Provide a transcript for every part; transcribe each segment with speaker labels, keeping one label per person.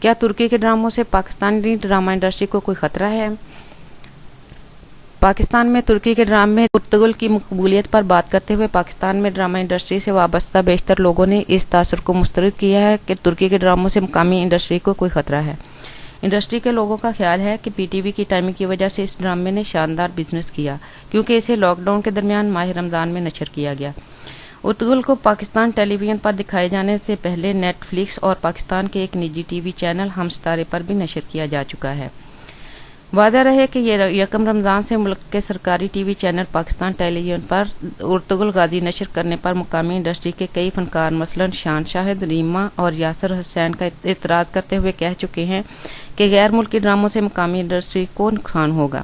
Speaker 1: क्या तुर्की के ड्रामों से पाकिस्तानी ड्रामा इंडस्ट्री को कोई खतरा है? पाकिस्तान में तुर्की के ड्रामे पुर्तगाल की मकबूलियत पर बात करते हुए पाकिस्तान में ड्रामा इंडस्ट्री से वाबस्ता बेशतर लोगों ने इस तासुर को मुस्तरद किया है कि तुर्की के ड्रामों से मकामी इंडस्ट्री को कोई खतरा है। इंडस्ट्री के लोगों का ख्याल है कि पीटीवी की टाइमिंग की वजह से इस ड्रामे ने शानदार बिजनेस किया, क्योंकि इसे लॉकडाउन के दरमियान माह रमज़ान में नशर किया गया। पुर्तगाल को पाकिस्तान टेलीविजन पर दिखाए जाने से पहले नेटफ्लिक्स और पाकिस्तान के एक निजी टीवी चैनल हम सितारे पर भी नशर किया जा चुका है। वादा रहे कि ये यकम रमज़ान से मुल्क के सरकारी टीवी चैनल पाकिस्तान टेलीविजन पर पुर्तगाल गाजी नशर करने पर मुकामी इंडस्ट्री के कई फनकार मसलन शान शाहिद, रीमा और यासर हुसैन का एतराज़ करते हुए कह चुके हैं कि गैर मुल्की ड्रामों से मुकामी इंडस्ट्री को नुकसान होगा।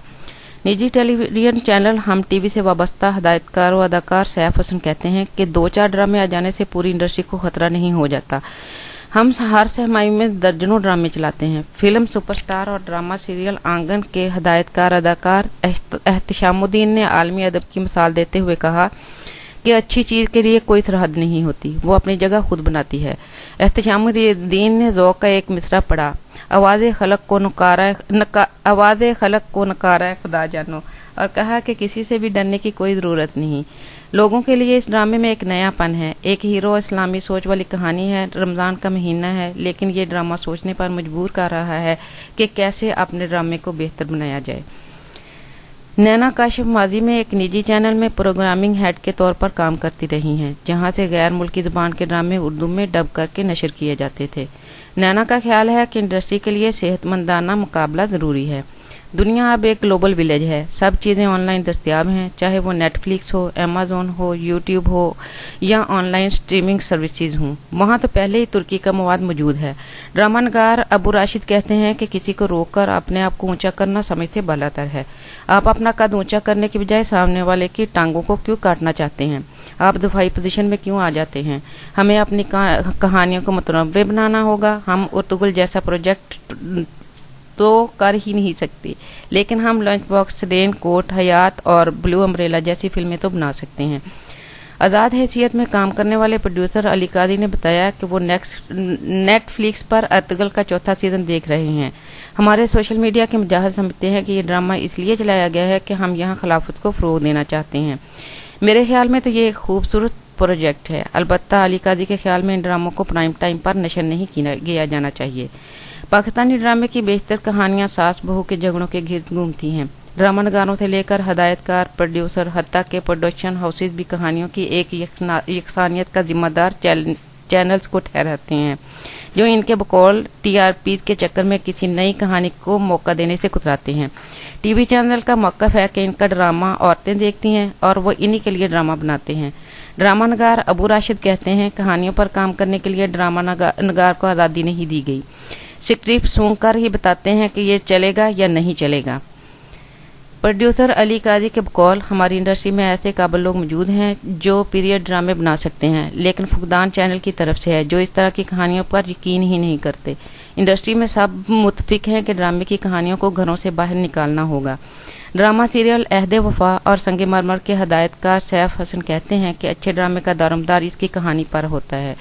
Speaker 1: निजी टेलीविजन चैनल हम टीवी से वाबस्ता हदायतकार व अदाकार सैफ हसन कहते हैं कि 2-4 ड्रामे आ जाने से पूरी इंडस्ट्री को खतरा नहीं हो जाता। हम हर सहमाई में दर्जनों ड्रामे चलाते हैं। फिल्म सुपरस्टार और ड्रामा सीरियल आंगन के हदायतकार अदाकार एहतशामुद्दीन ने आलमी अदब की मिसाल देते हुए कहा कि अच्छी चीज़ के लिए कोई सरहद नहीं होती, वो अपनी जगह खुद बनाती है। एहतशामुद्दीन ने ज़ौक़ का एक मिसरा पढ़ा, आवाज़े खलक को नकारा है खुदा जानो, और कहा कि किसी से भी डरने की कोई ज़रूरत नहीं। लोगों के लिए इस ड्रामे में एक नयापन है। एक हीरो इस्लामी सोच वाली कहानी है। रमज़ान का महीना है, लेकिन ये ड्रामा सोचने पर मजबूर कर रहा है कि कैसे अपने ड्रामे को बेहतर बनाया जाए। नैना काशिफ माजी में एक निजी चैनल में प्रोग्रामिंग हेड के तौर पर काम करती रही हैं, जहां से गैर मुल्की ज़बान के ड्रामे उर्दू में डब करके नशर किए जाते थे। नैना का ख्याल है कि इंडस्ट्री के लिए सेहतमंदाना मुकाबला ज़रूरी है। दुनिया अब एक ग्लोबल विलेज है। सब चीज़ें ऑनलाइन दस्तियाब हैं, चाहे वो नेटफ्लिक्स हो, अमेज़न हो, यूट्यूब हो या ऑनलाइन स्ट्रीमिंग सर्विसेज हों। वहाँ तो पहले ही तुर्की का मवाद मौजूद है। ड्रामा नगार अबू राशिद कहते हैं कि किसी को रोककर अपने आप को ऊंचा करना समझ से बालातर है। आप अपना कद ऊंचा करने के बजाय सामने वाले की टांगों को क्यों काटना चाहते हैं? आप दफाई पोजीशन में क्यों आ जाते हैं? हमें अपनी कहानियों को मुतनव्वे बनाना होगा। हम पुर्तगाल जैसा प्रोजेक्ट तो कर ही नहीं सकते, लेकिन हम लंच बॉक्स, रेन कोट, हयात और ब्लू अम्ब्रेला जैसी फिल्में तो बना सकते हैं। आज़ाद हैसियत में काम करने वाले प्रोड्यूसर अली कादी ने बताया कि वो नेटफ्लिक्स पर अर्तुगरुल का 4था सीज़न देख रहे हैं। हमारे सोशल मीडिया के मुजाहिद समझते हैं कि ये ड्रामा इसलिए चलाया गया है कि हम यहाँ खिलाफत को फ़रोग़ देना चाहते हैं। मेरे ख्याल में तो ये एक खूबसूरत प्रोजेक्ट है। अलबत्ता अली कादी के ख्याल में इन ड्रामों को प्राइम टाइम पर नशर नहीं किया जाना चाहिए। पाकिस्तानी ड्रामे की बेशतर कहानियाँ सास बहू के झगड़ों के घिर्द घूमती हैं। ड्रामा नगारों से लेकर हदायतकार, प्रोड्यूसर, हत्ता के प्रोडक्शन हाउसेज भी कहानियों की एक यकसानियत का जिम्मेदार चैनल्स को ठहराते हैं, जो इनके बकौल टीआरपीज के चक्कर में किसी नई कहानी को मौका देने से कुतराते हैं। टीवी चैनल का मौक़िफ़ है कि इनका ड्रामा औरतें देखती हैं और वो इन्हीं के लिए ड्रामा बनाते हैं। ड्रामा नगार अबू राशिद कहते हैं, कहानियों पर काम करने के लिए ड्रामा नगार को आज़ादी नहीं दी गई। स्क्रिप्ट सुनकर ही बताते हैं कि ये चलेगा या नहीं चलेगा। प्रोड्यूसर अली कादी के बकौल हमारी इंडस्ट्री में ऐसे काबिल लोग मौजूद हैं जो पीरियड ड्रामे बना सकते हैं, लेकिन फुकदान चैनल की तरफ से है, जो इस तरह की कहानियों पर यकीन ही नहीं करते। इंडस्ट्री में सब मुत्फिक हैं कि ड्रामे की कहानियों को घरों से बाहर निकालना होगा। ड्रामा सीरियल अहद वफा और संगे मरमर के हदायतकार सैफ हसन कहते हैं कि अच्छे ड्रामे का दारोमदार इसकी कहानी पर होता है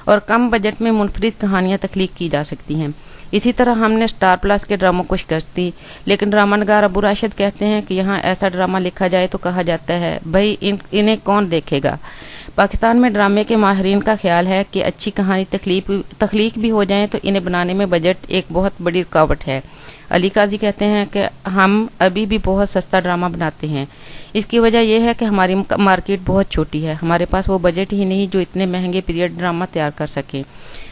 Speaker 1: और कम बजट में मुनफरिद कहानियाँ तख्लीक की जा सकती हैं। इसी तरह हमने स्टार प्लस के ड्रामों को शिकस्त दी, लेकिन ड्रामा नगार अबू राशिद कहते हैं कि यहाँ ऐसा ड्रामा लिखा जाए तो कहा जाता है, भाई इन्हें कौन देखेगा। पाकिस्तान में ड्रामे के माहिरीन का ख्याल है कि अच्छी कहानी तख्लीक भी हो जाए तो इन्हें बनाने में बजट एक बहुत बड़ी रुकावट है। अली काजी कहते हैं कि हम अभी भी बहुत सस्ता ड्रामा बनाते हैं। इसकी वजह यह है कि हमारी मार्केट बहुत छोटी है। हमारे पास वो बजट ही नहीं जो इतने महंगे पीरियड ड्रामा तैयार कर सकें।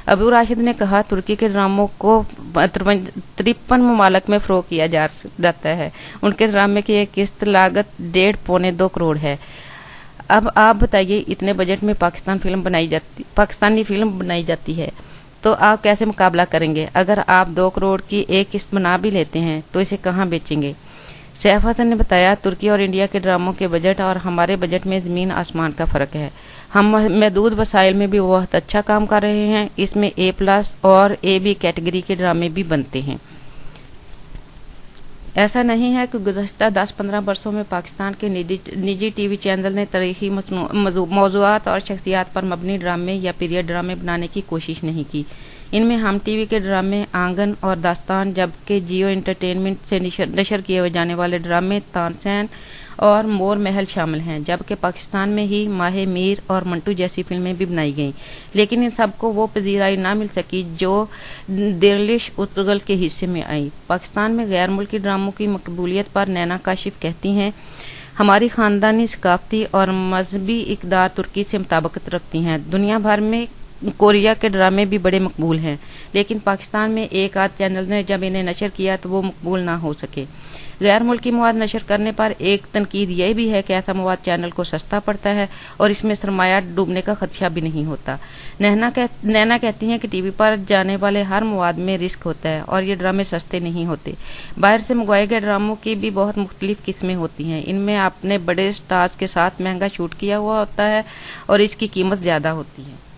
Speaker 1: अबू राशिद ने कहा, तुर्की के ड्रामों को 53 ममालिक में फ़रोग़ किया जाता है। उनके ड्रामे की एक किस्त लागत 1.5-2 करोड़ है। अब आप बताइए, इतने बजट में पाकिस्तानी फिल्म बनाई जाती है तो आप कैसे मुकाबला करेंगे? अगर आप 2 करोड़ की एक किस्त बना भी लेते हैं तो इसे कहाँ बेचेंगे? सैफ हसन ने बताया, तुर्की और इंडिया के ड्रामों के बजट और हमारे बजट में ज़मीन आसमान का फ़र्क है। हम महदूद वसाइल में भी बहुत अच्छा काम कर रहे हैं। इसमें A+ और AB कैटेगरी के ड्रामे भी बनते हैं। ऐसा नहीं है कि गुज़श्ता 10-15 वर्षों में पाकिस्तान के निजी टीवी चैनल ने तारीख़ी मौज़ूआत और शख्सियात पर मबनी ड्रामे या पीरियड ड्रामे बनाने की कोशिश नहीं की। ان میں ہم ٹی وی کے ڈرامے آنگن اور داستان، جبکہ جیو انٹرٹینمنٹ سے نشر کیے جانے والے ڈرامے تانسین اور مور محل شامل ہیں، جبکہ پاکستان میں ہی ماہ میر اور منٹو جیسی فلمیں بھی بنائی گئیں، لیکن ان سب کو وہ پذیرائی نہ مل سکی جو دیرلش ارطغرل کے حصے میں آئی۔ پاکستان میں غیر ملکی ڈراموں کی مقبولیت پر نینا کاشف کہتی ہیں، ہماری خاندانی، ثقافتی اور مذہبی اقدار ترکی سے مطابقت رکھتی ہیں۔ دنیا بھر میں کوریا کے ڈرامے بھی بڑے مقبول ہیں، لیکن پاکستان میں ایک آدھ چینل نے جب انہیں نشر کیا تو وہ مقبول نہ ہو سکے۔ غیر ملکی مواد نشر کرنے پر ایک تنقید یہ بھی ہے کہ ایسا مواد چینل کو سستا پڑتا ہے اور اس میں سرمایہ ڈوبنے کا خدشہ بھی نہیں ہوتا۔ نینا کہتی ہیں کہ ٹی وی پر جانے والے ہر مواد میں رسک ہوتا ہے اور یہ ڈرامے سستے نہیں ہوتے۔ باہر سے منگوائے گئے ڈراموں کی بھی بہت مختلف قسمیں ہوتی ہیں، ان میں اپنے بڑے سٹارز کے ساتھ مہنگا شوٹ کیا ہوا ہوتا ہے اور اس کی قیمت زیادہ ہوتی ہے۔